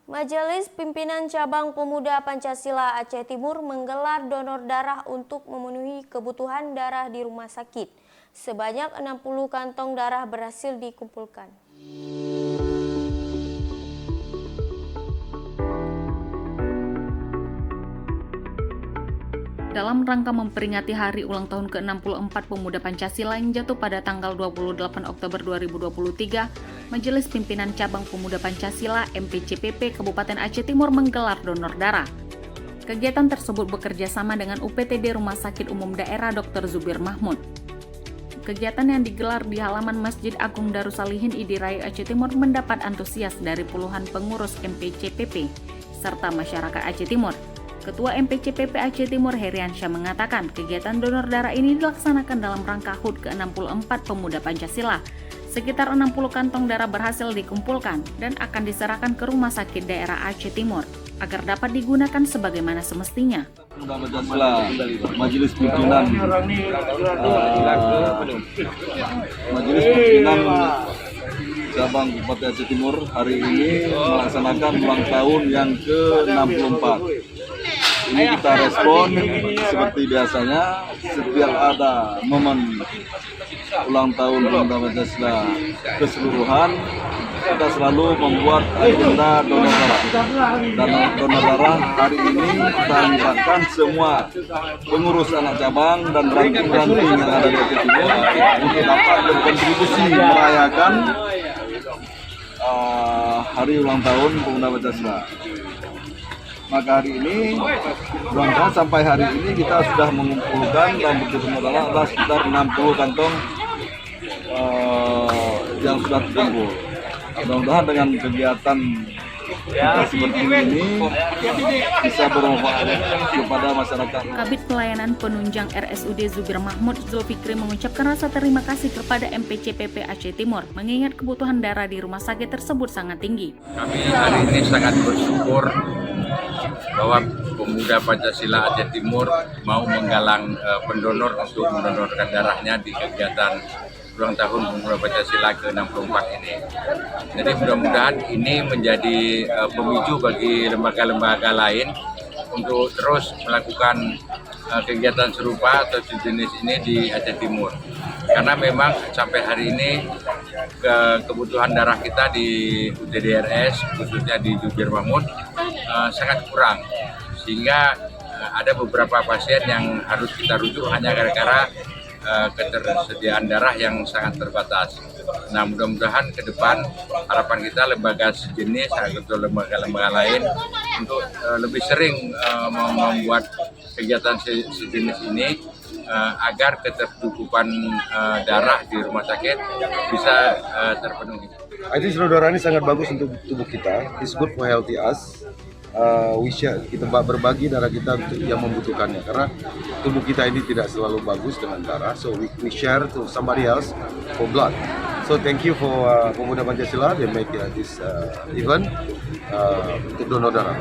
Majelis Pimpinan Cabang Pemuda Pancasila Aceh Timur menggelar donor darah untuk memenuhi kebutuhan darah di rumah sakit. Sebanyak 60 kantong darah berhasil dikumpulkan. Dalam rangka memperingati hari ulang tahun ke-64 Pemuda Pancasila yang jatuh pada tanggal 28 Oktober 2023, Majelis Pimpinan Cabang Pemuda Pancasila MPCPP Kabupaten Aceh Timur menggelar donor darah. Kegiatan tersebut bekerja sama dengan UPTD Rumah Sakit Umum Daerah Dr. Zubir Mahmud. Kegiatan yang digelar di halaman Masjid Agung Darussalihin Idirayu Aceh Timur mendapat antusias dari puluhan pengurus MPCPP serta masyarakat Aceh Timur. Ketua MPCPP Aceh Timur Heriansyah mengatakan kegiatan donor darah ini dilaksanakan dalam rangka HUT ke-64 Pemuda Pancasila. Sekitar 60 kantong darah berhasil dikumpulkan dan akan diserahkan ke Rumah Sakit Daerah Aceh Timur agar dapat digunakan sebagaimana semestinya. Pemuda Pancasila, Majelis Pimpinan Cabang Bupati Aceh Timur hari ini melaksanakan ulang tahun yang ke-64. Ini kita respon seperti biasanya setiap ada momen ulang tahun Pemuda Pancasila keseluruhan, kita selalu membuat agenda donor darah. Dan donor darah hari ini kita libatkan semua pengurus anak cabang dan ranting-ranting yang ada di Aceh Timur untuk dapat berkontribusi merayakan hari ulang tahun Pemuda Pancasila. Maka hari ini, mudah-mudahan sampai hari ini kita sudah mengumpulkan dan berdonor darah adalah sekitar 60 kantong yang sudah terkumpul. Mudah-mudahan dengan kegiatan kita seperti ini bisa bermanfaat kepada masyarakat. Kabid Pelayanan Penunjang RSUD Zubir Mahmud Zulfikri mengucapkan rasa terima kasih kepada MPCPP Aceh Timur mengingat kebutuhan darah di rumah sakit tersebut sangat tinggi. Kami hari ini sangat bersyukur bahwa Pemuda Pancasila Aceh Timur mau menggalang pendonor untuk mendonorkan darahnya di kegiatan ulang tahun Pemuda Pancasila ke-64 ini. Jadi mudah-mudahan ini menjadi pemicu bagi lembaga-lembaga lain untuk terus melakukan kegiatan serupa atau sejenis ini di Aceh Timur. Karena memang sampai hari ini kebutuhan darah kita di UTDRS, khususnya di Zubir Mahmud, sangat kurang. Sehingga ada beberapa pasien yang harus kita rujuk hanya gara-gara ketersediaan darah yang sangat terbatas. Nah, mudah-mudahan ke depan harapan kita lembaga sejenis atau lembaga-lembaga lain untuk lebih sering membuat kegiatan sejenis ini agar ketercukupan darah di rumah sakit bisa terpenuhi. I think donor darah ini sangat bagus untuk tubuh kita. It's good for healthy us. Kita berbagi darah kita untuk yang membutuhkannya karena tubuh kita ini tidak selalu bagus dengan darah, so we share to somebody else for blood. So thank you for Pemuda Pancasila, they make this event untuk donor darah.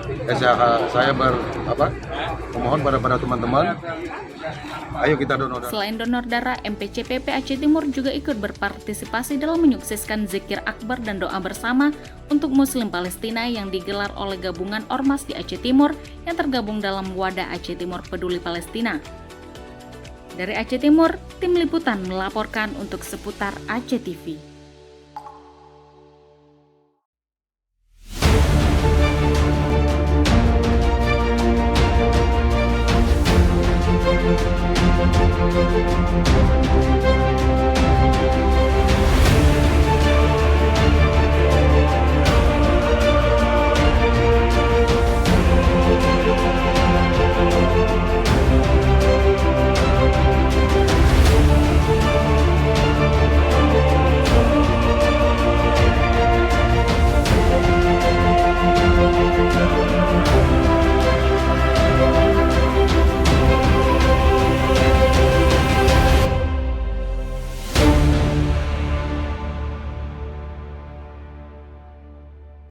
Saya memohon pada teman-teman, ayo kita donor darah. Selain donor darah, MPCPP Aceh Timur juga ikut berpartisipasi dalam menyukseskan zikir akbar dan doa bersama untuk Muslim Palestina yang digelar oleh gabungan ormas di Aceh Timur yang tergabung dalam Wadah Aceh Timur Peduli Palestina. Dari Aceh Timur, tim liputan melaporkan untuk seputar Aceh TV.